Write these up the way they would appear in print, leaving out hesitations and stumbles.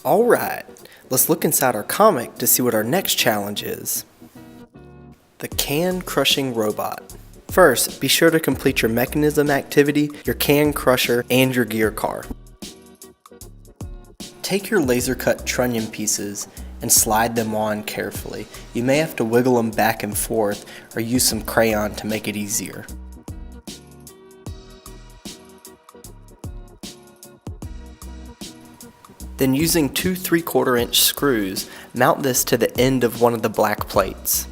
Alright, let's look inside our comic to see what our next challenge is. The Can Crushing Robot. First, be sure to complete your mechanism activity, your can crusher, and your gear car. Take your laser cut trunnion pieces and slide them on carefully. You may have to wiggle them back and forth or use some crayon to make it easier. Then using two 3/4 inch screws, mount this to the end of one of the black plates.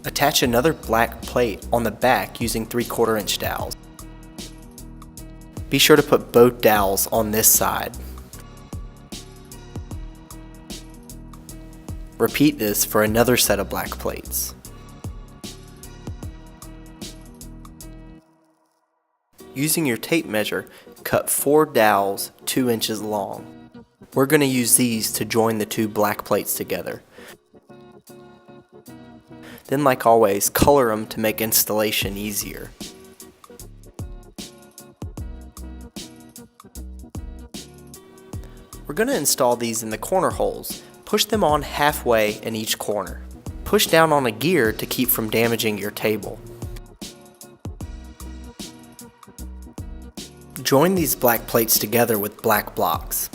Attach another black plate on the back using 3/4 inch dowels. Be sure to put both dowels on this side. Repeat this for another set of black plates. Using your tape measure, cut 4 dowels 2 inches long. We're going to use these to join the two black plates together. Then, like always, color them to make installation easier. We're going to install these in the corner holes. Push them on halfway in each corner. Push down on a gear to keep from damaging your table. Join these black plates together with black blocks.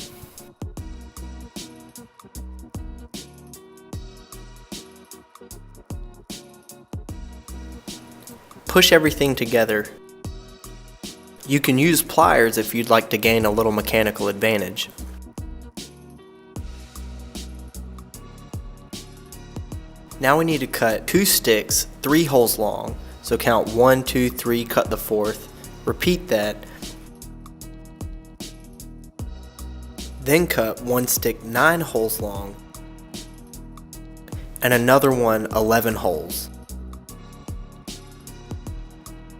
Push everything together. You can use pliers if you'd like to gain a little mechanical advantage. Now we need to cut 2 sticks 3 holes long. So count 1, 2, 3, cut the 4th. Repeat that. Then cut 1 stick 9 holes long and another one 11 holes.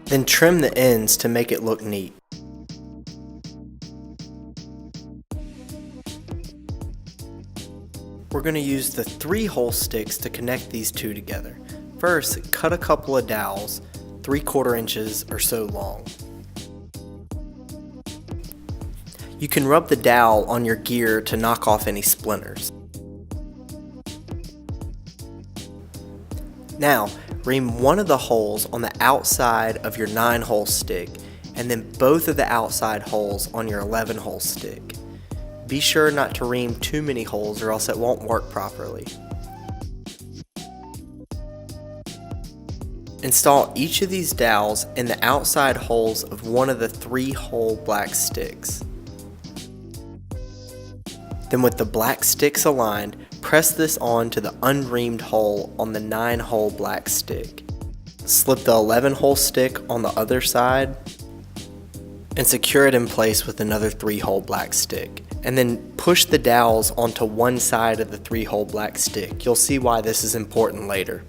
Then trim the ends to make it look neat. We're going to use the 3-hole sticks to connect these two together. First, cut a couple of dowels, 3/4 inches or so long. You can rub the dowel on your gear to knock off any splinters. Now, ream one of the holes on the outside of your 9-hole stick and then both of the outside holes on your 11-hole stick. Be sure not to ream too many holes or else it won't work properly. Install each of these dowels in the outside holes of one of the 3-hole black sticks. Then with the black sticks aligned, press this on to the unreamed hole on the 9-hole black stick. Slip the 11-hole stick on the other side and secure it in place with another 3-hole black stick. And then push the dowels onto one side of the 3-hole black stick. You'll see why this is important later.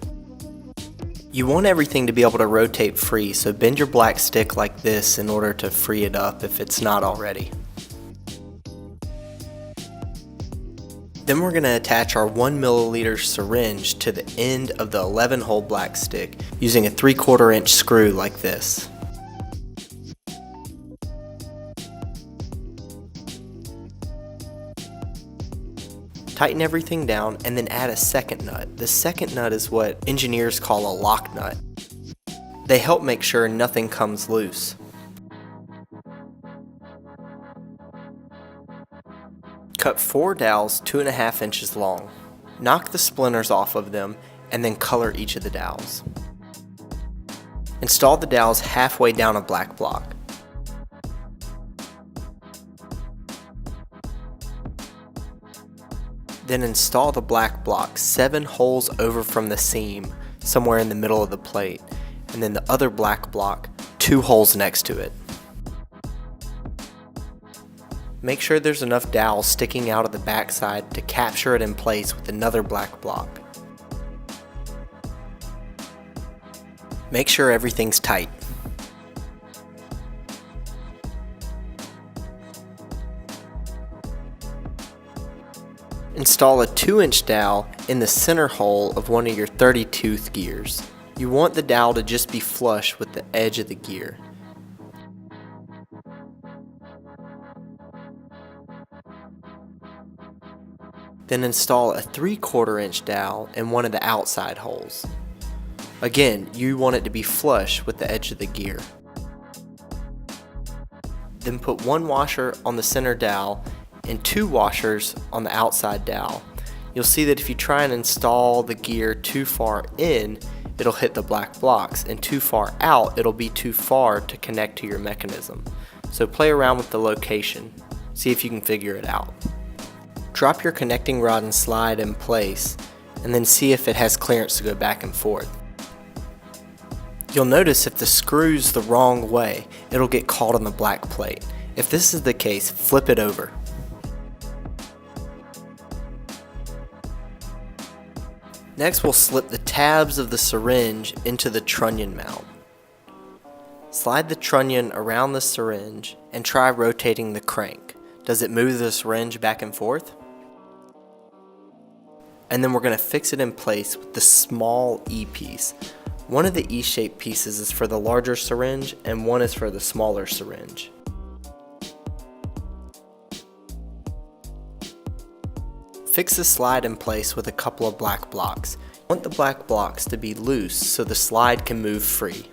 You want everything to be able to rotate free, so bend your black stick like this in order to free it up if it's not already. Then we're going to attach our 1 milliliter syringe to the end of the 11-hole black stick using a 3/4 inch screw like this. Tighten everything down and then add a second nut. The second nut is what engineers call a lock nut. They help make sure nothing comes loose. Cut 4 dowels 2.5 inches long. Knock the splinters off of them and then color each of the dowels. Install the dowels halfway down a black block. Then install the black block 7 holes over from the seam, somewhere in the middle of the plate, and then the other black block 2 holes next to it. Make sure there's enough dowel sticking out of the backside to capture it in place with another black block. Make sure everything's tight. Install a 2-inch dowel in the center hole of one of your 30-tooth gears. You want the dowel to just be flush with the edge of the gear. Then install a 3/4 inch dowel in one of the outside holes. Again, you want it to be flush with the edge of the gear. Then put one washer on the center dowel and 2 washers on the outside dowel. You'll see that if you try and install the gear too far in, it'll hit the black blocks, and too far out, it'll be too far to connect to your mechanism. So play around with the location, see if you can figure it out. Drop your connecting rod and slide in place, and then see if it has clearance to go back and forth. You'll notice if the screw's the wrong way, it'll get caught on the black plate. If this is the case, flip it over. Next, we'll slip the tabs of the syringe into the trunnion mount. Slide the trunnion around the syringe and try rotating the crank. Does it move the syringe back and forth? And then we're going to fix it in place with the small E-piece. One of the E-shaped pieces is for the larger syringe and one is for the smaller syringe. Fix the slide in place with a couple of black blocks. You want the black blocks to be loose so the slide can move free.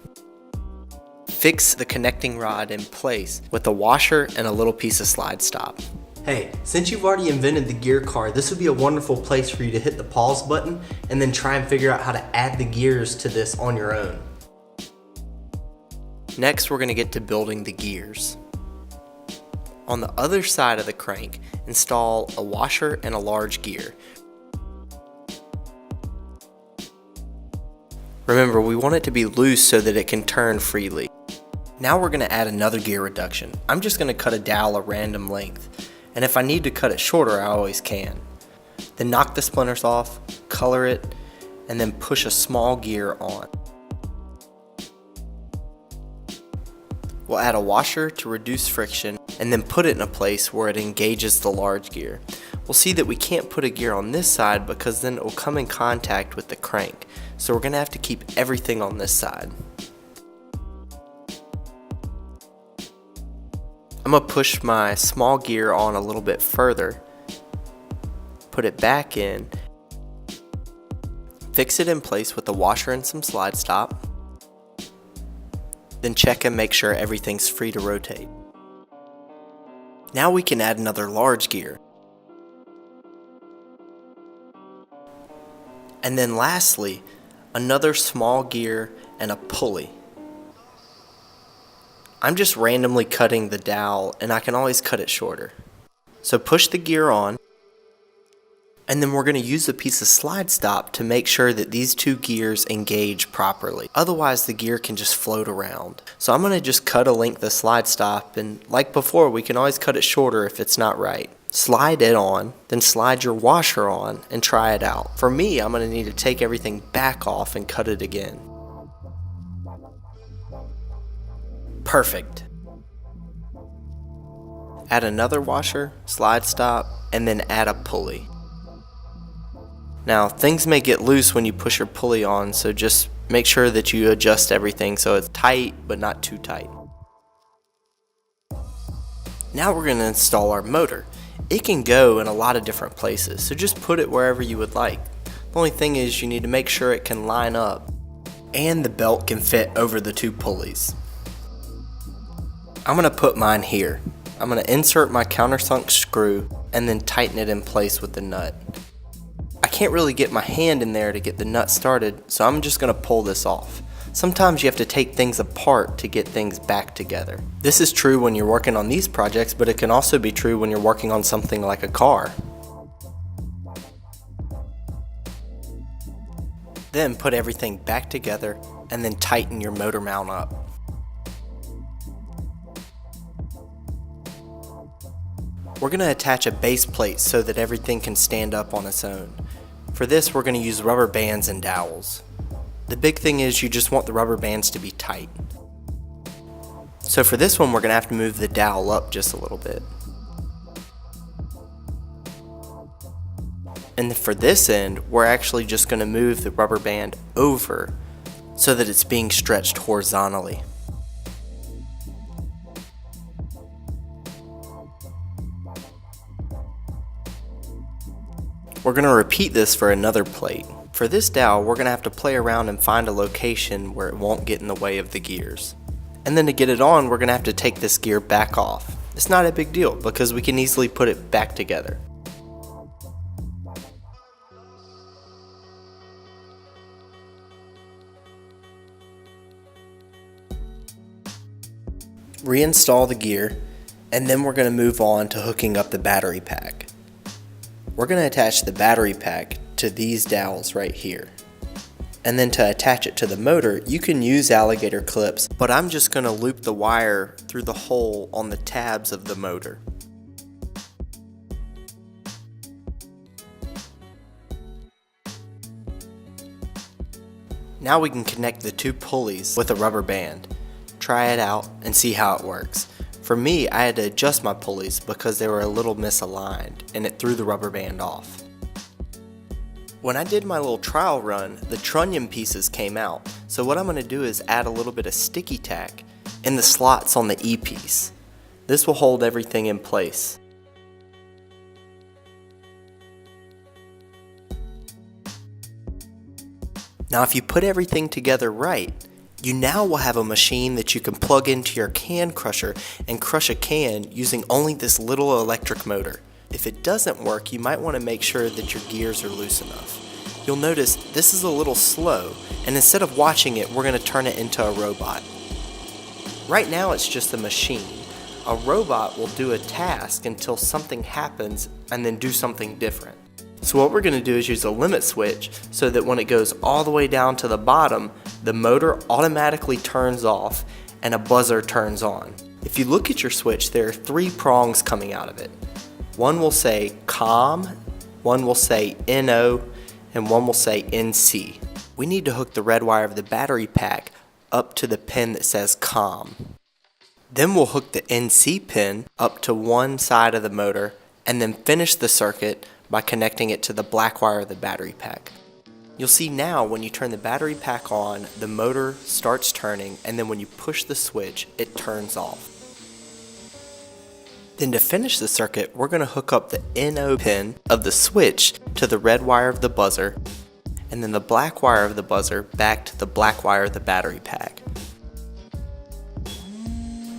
Fix the connecting rod in place with a washer and a little piece of slide stop. Hey, since you've already invented the gear car, this would be a wonderful place for you to hit the pause button and then try and figure out how to add the gears to this on your own. Next, we're going to get to building the gears. On the other side of the crank, install a washer and a large gear. Remember, we want it to be loose so that it can turn freely. Now we're going to add another gear reduction. I'm just going to cut a dowel a random length, and if I need to cut it shorter, I always can. Then knock the splinters off, color it, and then push a small gear on. We'll add a washer to reduce friction and then put it in a place where it engages the large gear. We'll see that we can't put a gear on this side because then it will come in contact with the crank. So we're going to have to keep everything on this side. I'm going to push my small gear on a little bit further, put it back in, fix it in place with a washer and some slide stop, then check and make sure everything's free to rotate. Now we can add another large gear. And then lastly, another small gear and a pulley. I'm just randomly cutting the dowel and I can always cut it shorter. So push the gear on, and then we're going to use a piece of slide stop to make sure that these two gears engage properly. Otherwise the gear can just float around. So I'm going to just cut a length of slide stop, and like before, we can always cut it shorter if it's not right. Slide it on, then slide your washer on and try it out. For me, I'm going to need to take everything back off and cut it again. Perfect. Add another washer, slide stop, and then add a pulley. Now, things may get loose when you push your pulley on, so just make sure that you adjust everything so it's tight but not too tight. Now we're going to install our motor. It can go in a lot of different places, so just put it wherever you would like. The only thing is you need to make sure it can line up and the belt can fit over the two pulleys. I'm going to put mine here. I'm going to insert my countersunk screw and then tighten it in place with the nut. I can't really get my hand in there to get the nut started, so I'm just going to pull this off. Sometimes you have to take things apart to get things back together. This is true when you're working on these projects, but it can also be true when you're working on something like a car. Then put everything back together and then tighten your motor mount up. We're going to attach a base plate so that everything can stand up on its own. For this, we're going to use rubber bands and dowels. The big thing is you just want the rubber bands to be tight. So for this one, we're going to have to move the dowel up just a little bit. And for this end, we're actually just going to move the rubber band over so that it's being stretched horizontally. We're going to repeat this for another plate. For this dowel, we're going to have to play around and find a location where it won't get in the way of the gears. And then to get it on, we're going to have to take this gear back off. It's not a big deal because we can easily put it back together. Reinstall the gear, and then we're going to move on to hooking up the battery pack. We're going to attach the battery pack to these dowels right here. And then to attach it to the motor, you can use alligator clips, but I'm just going to loop the wire through the hole on the tabs of the motor. Now we can connect the two pulleys with a rubber band. Try it out and see how it works. For me, I had to adjust my pulleys because they were a little misaligned and it threw the rubber band off. When I did my little trial run, the trunnion pieces came out. So what I'm going to do is add a little bit of sticky tack in the slots on the E-piece. This will hold everything in place. Now if you put everything together right, you now will have a machine that you can plug into your can crusher and crush a can using only this little electric motor. If it doesn't work, you might want to make sure that your gears are loose enough. You'll notice this is a little slow, and instead of watching it, we're going to turn it into a robot. Right now it's just a machine. A robot will do a task until something happens and then do something different. So what we're going to do is use a limit switch so that when it goes all the way down to the bottom, the motor automatically turns off and a buzzer turns on. If you look at your switch, there are 3 prongs coming out of it. One will say COM, one will say NO, and one will say NC. We need to hook the red wire of the battery pack up to the pin that says COM. Then we'll hook the NC pin up to one side of the motor and then finish the circuit by connecting it to the black wire of the battery pack. You'll see now when you turn the battery pack on, the motor starts turning, and then when you push the switch, it turns off. Then to finish the circuit, we're going to hook up the NO pin of the switch to the red wire of the buzzer, and then the black wire of the buzzer back to the black wire of the battery pack.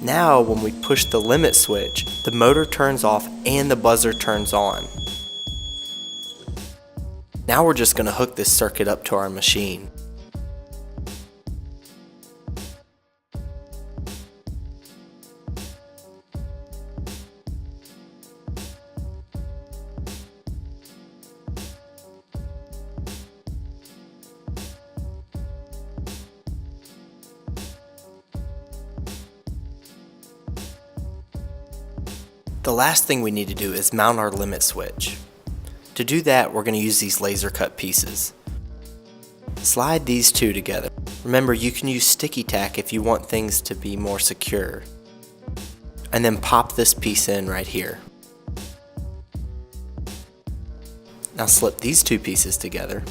Now when we push the limit switch, the motor turns off and the buzzer turns on. Now we're just going to hook this circuit up to our machine. The last thing we need to do is mount our limit switch. To do that, we're going to use these laser cut pieces. Slide these two together. Remember, you can use sticky tack if you want things to be more secure. And then pop this piece in right here. Now slip these two pieces together.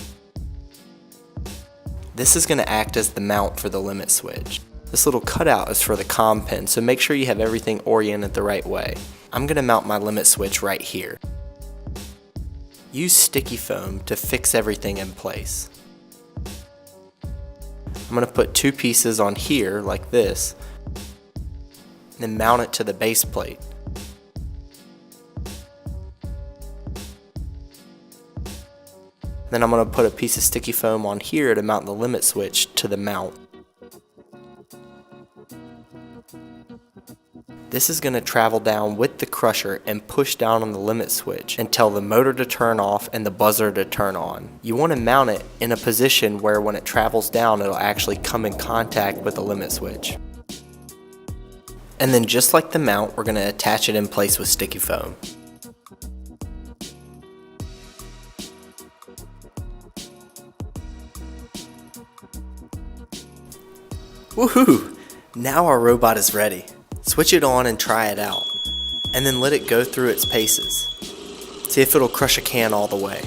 This is going to act as the mount for the limit switch. This little cutout is for the COM pin, so make sure you have everything oriented the right way. I'm going to mount my limit switch right here. Use sticky foam to fix everything in place. I'm going to put 2 pieces on here like this, and then mount it to the base plate. Then I'm going to put a piece of sticky foam on here to mount the limit switch to the mount. This is going to travel down with the crusher and push down on the limit switch and tell the motor to turn off and the buzzer to turn on. You want to mount it in a position where when it travels down, it'll actually come in contact with the limit switch. And then just like the mount, we're going to attach it in place with sticky foam. Woohoo! Now our robot is ready. Switch it on and try it out, and then let it go through its paces. See if it'll crush a can all the way.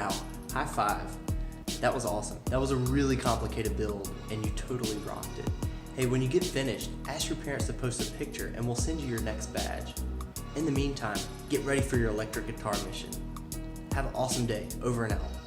Wow, high five. That was awesome. That was a really complicated build, and you totally rocked it. Hey, when you get finished, ask your parents to post a picture and we'll send you your next badge. In the meantime, get ready for your electric guitar mission. Have an awesome day. Over and out.